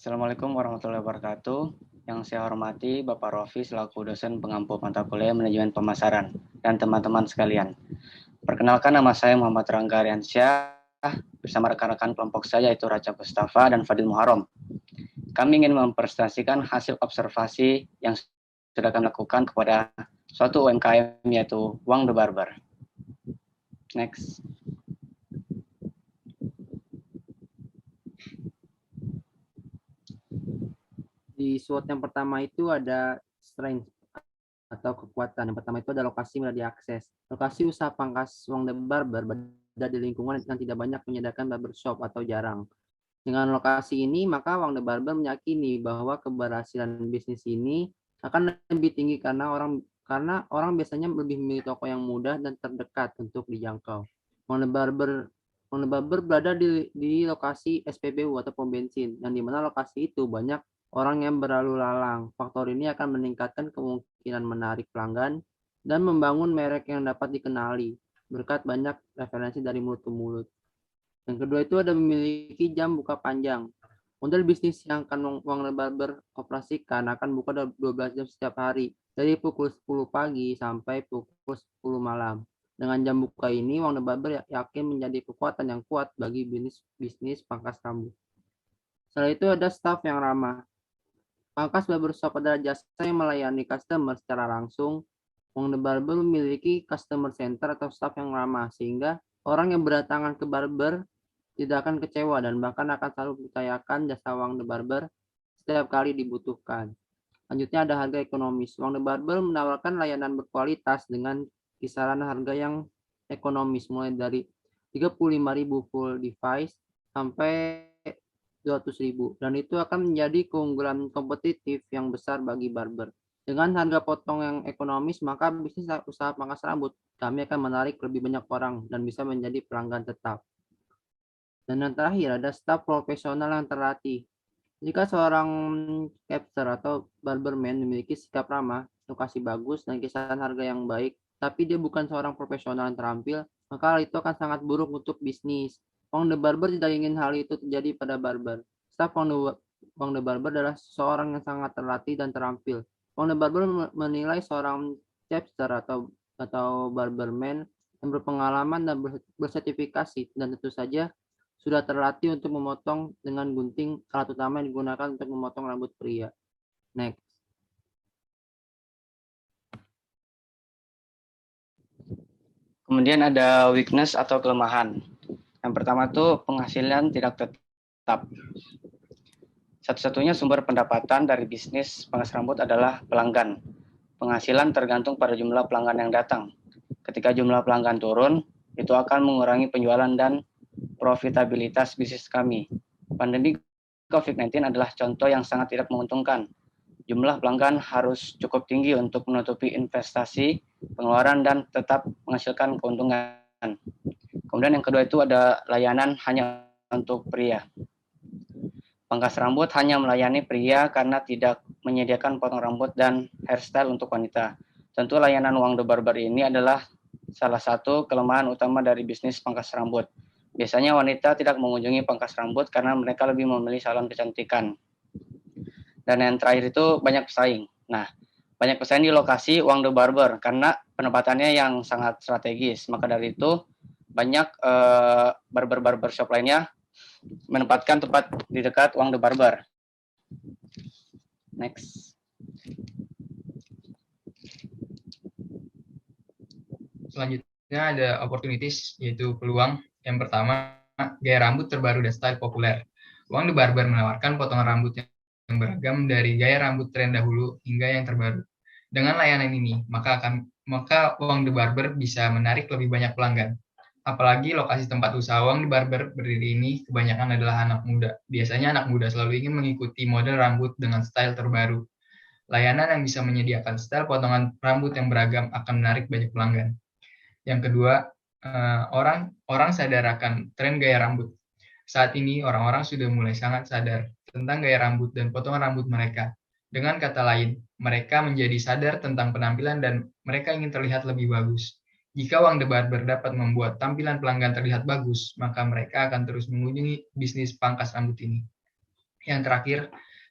Assalamualaikum warahmatullahi wabarakatuh. Yang saya hormati Bapak Rofi selaku dosen pengampu mata kuliah manajemen pemasaran dan teman-teman sekalian. Perkenalkan, nama saya Muhammad Rangga Aryansyah bersama rekan-rekan kelompok saya yaitu Raja Mustafa dan Fadil Muharram. Kami ingin mempresentasikan hasil observasi yang sudah kami lakukan kepada suatu UMKM yaitu Wang The Barber. Next. Di SWOT yang pertama itu ada strength atau kekuatan. Yang pertama itu ada lokasi mudah diakses. Lokasi usaha pangkas Wang The Barber berada di lingkungan yang tidak banyak menyediakan barbershop atau jarang. Dengan lokasi ini, maka Wang The Barber meyakini bahwa keberhasilan bisnis ini akan lebih tinggi karena orang biasanya lebih memilih toko yang mudah dan terdekat untuk dijangkau. Wang The Barber berada di lokasi SPBU atau pom bensin, yang dimana lokasi itu banyak orang yang berlalu lalang. Faktor ini akan meningkatkan kemungkinan menarik pelanggan dan membangun merek yang dapat dikenali berkat banyak referensi dari mulut ke mulut. Yang kedua itu ada memiliki jam buka panjang. Model bisnis yang akan Wang The Barber operasikan akan buka 12 jam setiap hari, dari pukul 10 pagi sampai pukul 10 malam. Dengan jam buka ini, Wang The Barber yakin menjadi kekuatan yang kuat bagi bisnis pangkas rambut. Setelah itu ada staff yang ramah. Pangkas barbershop adalah jasa yang melayani customer secara langsung. Wang The Barber memiliki customer center atau staff yang ramah, sehingga orang yang berdatangan ke barber tidak akan kecewa dan bahkan akan selalu mempercayakan jasa Wang The Barber setiap kali dibutuhkan. Selanjutnya ada harga ekonomis. Wang The Barber menawarkan layanan berkualitas dengan kisaran harga yang ekonomis, mulai dari 35.000 full device sampai 200.000, dan itu akan menjadi keunggulan kompetitif yang besar bagi barber. Dengan harga potong yang ekonomis, maka bisnis usaha pangkas rambut kami akan menarik lebih banyak orang dan bisa menjadi pelanggan tetap. Dan yang terakhir ada staf profesional yang terlatih. Jika seorang capster atau barberman memiliki sikap ramah, lokasi bagus, dan kisaran harga yang baik, tapi dia bukan seorang profesional yang terampil, maka hal itu akan sangat buruk untuk bisnis. Wang The Barber tidak ingin hal itu terjadi pada barber. Staf Wang The Barber adalah seorang yang sangat terlatih dan terampil. Wang The Barber menilai seorang capster atau barberman yang berpengalaman dan bersertifikasi, dan tentu saja sudah terlatih untuk memotong dengan gunting, alat utama yang digunakan untuk memotong rambut pria. Next. Kemudian ada weakness atau kelemahan. Yang pertama itu penghasilan tidak tetap. Satu-satunya sumber pendapatan dari bisnis pangkas rambut adalah pelanggan. Penghasilan tergantung pada jumlah pelanggan yang datang. Ketika jumlah pelanggan turun, itu akan mengurangi penjualan dan profitabilitas bisnis kami. Pandemi COVID-19 adalah contoh yang sangat tidak menguntungkan. Jumlah pelanggan harus cukup tinggi untuk menutupi investasi, pengeluaran, dan tetap menghasilkan keuntungan. Kemudian yang kedua itu ada layanan hanya untuk pria. Pangkas rambut hanya melayani pria karena tidak menyediakan potong rambut dan hairstyle untuk wanita. Tentu layanan Wang The Barber ini adalah salah satu kelemahan utama dari bisnis pangkas rambut. Biasanya wanita tidak mengunjungi pangkas rambut karena mereka lebih memilih salon kecantikan. Dan yang terakhir itu banyak pesaing. Nah, banyak pesaing di lokasi Wang The Barber karena penempatannya yang sangat strategis. Maka dari itu banyak barbershop lainnya menempatkan tempat di dekat Wang The Barber. Next. Selanjutnya ada opportunities, yaitu peluang. Yang pertama, gaya rambut terbaru dan style populer. Wang The Barber menawarkan potongan rambut yang beragam dari gaya rambut tren dahulu hingga yang terbaru. Dengan layanan ini, maka Wang The Barber bisa menarik lebih banyak pelanggan. Apalagi lokasi tempat usaha Wang The Barber berdiri ini kebanyakan adalah anak muda. Biasanya anak muda selalu ingin mengikuti model rambut dengan style terbaru. Layanan yang bisa menyediakan style potongan rambut yang beragam akan menarik banyak pelanggan. Yang kedua, orang sadar akan tren gaya rambut. Saat ini orang-orang sudah mulai sangat sadar tentang gaya rambut dan potongan rambut mereka. Dengan kata lain, mereka menjadi sadar tentang penampilan dan mereka ingin terlihat lebih bagus. Jika Wang The Barber dapat membuat tampilan pelanggan terlihat bagus, maka mereka akan terus mengunjungi bisnis pangkas rambut ini. Yang terakhir,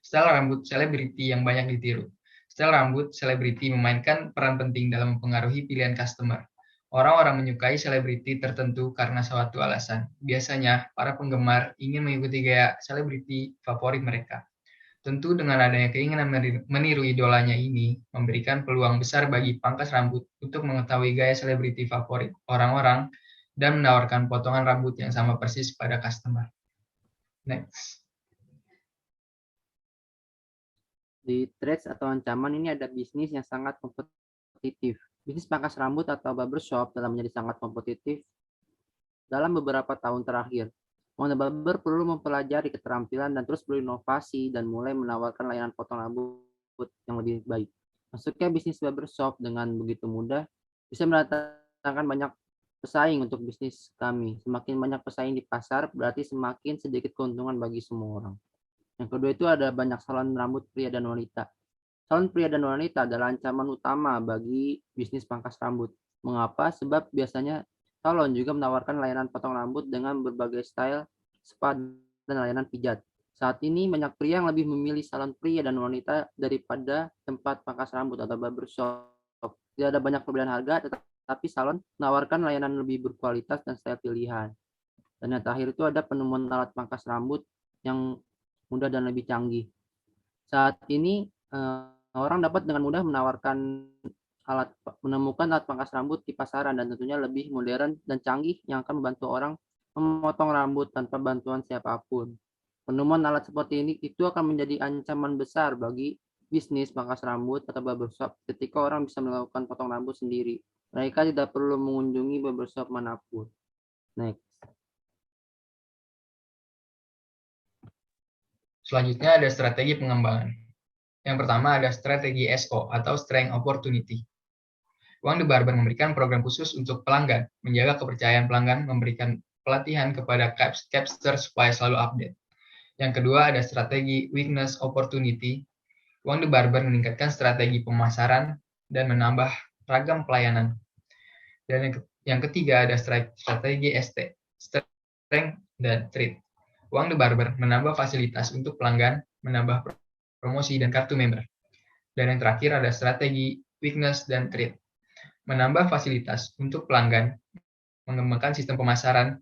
style rambut selebriti yang banyak ditiru. Style rambut selebriti memainkan peran penting dalam mempengaruhi pilihan customer. Orang-orang menyukai selebriti tertentu karena suatu alasan. Biasanya, para penggemar ingin mengikuti gaya selebriti favorit mereka. Tentu dengan adanya keinginan meniru idolanya ini, memberikan peluang besar bagi pangkas rambut untuk mengetahui gaya selebriti favorit orang-orang dan menawarkan potongan rambut yang sama persis pada customer. Next. Di threats atau ancaman ini ada bisnis yang sangat kompetitif. Bisnis pangkas rambut atau barbershop telah menjadi sangat kompetitif dalam beberapa tahun terakhir. Wonder Barber perlu mempelajari keterampilan dan terus berinovasi dan mulai menawarkan layanan potong rambut yang lebih baik. Masuknya bisnis barbershop dengan begitu mudah bisa mendatangkan banyak pesaing untuk bisnis kami. Semakin banyak pesaing di pasar berarti semakin sedikit keuntungan bagi semua orang. Yang kedua itu ada banyak salon rambut pria dan wanita. Salon pria dan wanita adalah ancaman utama bagi bisnis pangkas rambut. Mengapa? Sebab biasanya salon juga menawarkan layanan potong rambut dengan berbagai style, spa, dan layanan pijat. Saat ini banyak pria yang lebih memilih salon pria dan wanita daripada tempat pangkas rambut atau barbershop. Tidak ada banyak perbedaan harga, tetapi salon menawarkan layanan lebih berkualitas dan style pilihan. Dan yang terakhir itu ada penemuan alat pangkas rambut yang mudah dan lebih canggih. Saat ini orang dapat dengan mudah menemukan alat pangkas rambut di pasaran dan tentunya lebih modern dan canggih yang akan membantu orang memotong rambut tanpa bantuan siapapun. Penemuan alat seperti ini itu akan menjadi ancaman besar bagi bisnis pangkas rambut atau barbershop ketika orang bisa melakukan potong rambut sendiri. Mereka tidak perlu mengunjungi barbershop manapun. Next. Selanjutnya ada strategi pengembangan. Yang pertama ada strategi SO atau Strength Opportunity. Wang The Barber memberikan program khusus untuk pelanggan, menjaga kepercayaan pelanggan, memberikan pelatihan kepada capster supaya selalu update. Yang kedua ada strategi Weakness Opportunity. Wang The Barber meningkatkan strategi pemasaran dan menambah ragam pelayanan. Dan yang ketiga ada strategi ST, Strength dan Treat. Wang The Barber menambah fasilitas untuk pelanggan, menambah promosi dan kartu member. Dan yang terakhir ada strategi Weakness dan Treat, menambah fasilitas untuk pelanggan, mengembangkan sistem pemasaran,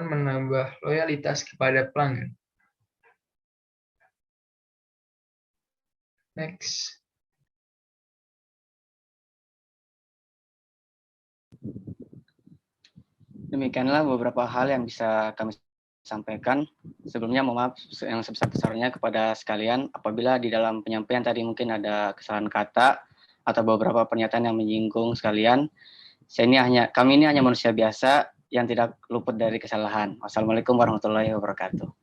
menambah loyalitas kepada pelanggan. Next. Demikianlah beberapa hal yang bisa kami sampaikan. Sebelumnya mohon maaf yang sebesar-besarnya kepada sekalian apabila di dalam penyampaian tadi mungkin ada kesalahan kata atau beberapa pernyataan yang menyinggung sekalian. Kami ini hanya manusia biasa yang tidak luput dari kesalahan. Wassalamualaikum warahmatullahi wabarakatuh.